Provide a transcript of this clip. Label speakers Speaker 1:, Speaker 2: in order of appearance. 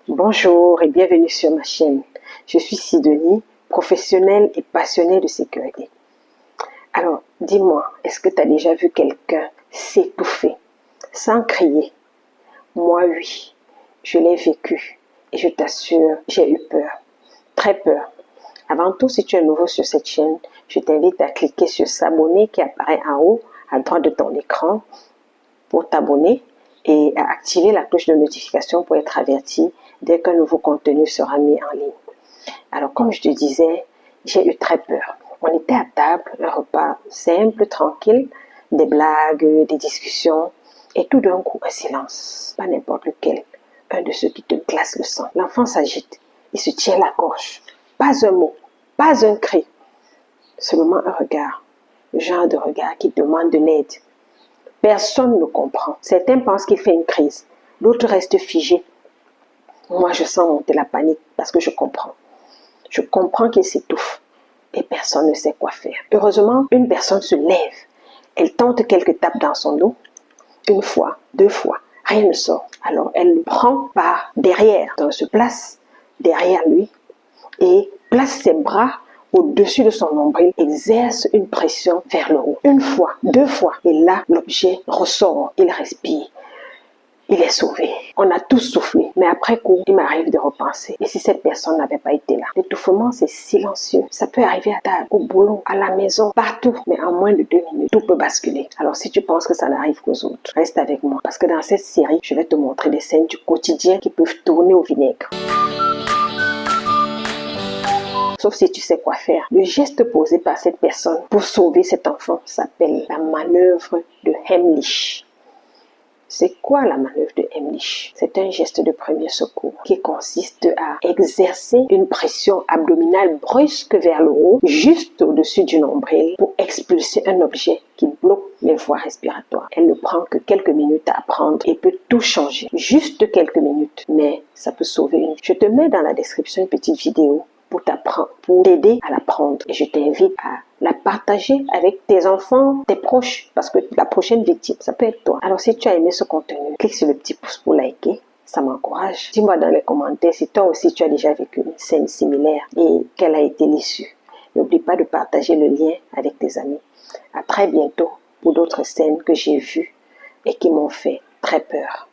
Speaker 1: Bonjour et bienvenue sur ma chaîne. Je suis Sidonie, professionnelle et passionnée de sécurité. Alors, dis-moi, est-ce que tu as déjà vu quelqu'un s'étouffer sans crier? Moi, oui, je l'ai vécu et je t'assure, j'ai eu peur, très peur. Avant tout, si tu es nouveau sur cette chaîne, je t'invite à cliquer sur s'abonner qui apparaît en haut à droite de ton écran pour t'abonner et à activer la cloche de notification pour être averti dès qu'un nouveau contenu sera mis en ligne. Alors, comme je te disais, j'ai eu très peur. On était à table, un repas simple, tranquille, des blagues, des discussions, et tout d'un coup, un silence, pas n'importe lequel, un de ceux qui te glace le sang. L'enfant s'agite, il se tient la gorge, pas un mot, pas un cri, seulement un regard, le genre de regard qui demande de l'aide. Personne ne comprend. Certains pensent qu'il fait une crise, d'autres restent figés. Moi, je sens monter la panique parce que je comprends. Je comprends qu'il s'étouffe et personne ne sait quoi faire. Heureusement, une personne se lève. Elle tente quelques tapes dans son dos. Une fois, deux fois, rien ne sort. Alors, elle le prend par derrière. Donc, elle se place derrière lui et place ses bras au-dessus de son nombril, exerce une pression vers le haut. Une fois, deux fois, et là, l'objet ressort. Il respire. Il est sauvé. On a tous soufflé. Mais après coup, il m'arrive de repenser. Et si cette personne n'avait pas été là? L'étouffement, c'est silencieux. Ça peut arriver à table, au boulot, à la maison, partout. Mais en moins de 2 minutes, tout peut basculer. Alors si tu penses que ça n'arrive qu'aux autres, reste avec moi. Parce que dans cette série, je vais te montrer des scènes du quotidien qui peuvent tourner au vinaigre. Sauf si tu sais quoi faire. Le geste posé par cette personne pour sauver cet enfant s'appelle la manœuvre de Heimlich. C'est quoi la manœuvre de Heimlich? C'est un geste de premier secours qui consiste à exercer une pression abdominale brusque vers le haut, juste au-dessus du nombril, pour expulser un objet qui bloque les voies respiratoires. Elle ne prend que quelques minutes à apprendre et peut tout changer. Juste quelques minutes, mais ça peut sauver une vie. Je te mets dans la description une petite vidéo pour t'apprendre, pour t'aider à l'apprendre. Et je t'invite à la partager avec tes enfants, tes proches, parce que la prochaine victime, ça peut être toi. Alors si tu as aimé ce contenu, clique sur le petit pouce pour liker, ça m'encourage. Dis-moi dans les commentaires si toi aussi tu as déjà vécu une scène similaire et quelle a été l'issue. N'oublie pas de partager le lien avec tes amis. À très bientôt pour d'autres scènes que j'ai vues et qui m'ont fait très peur.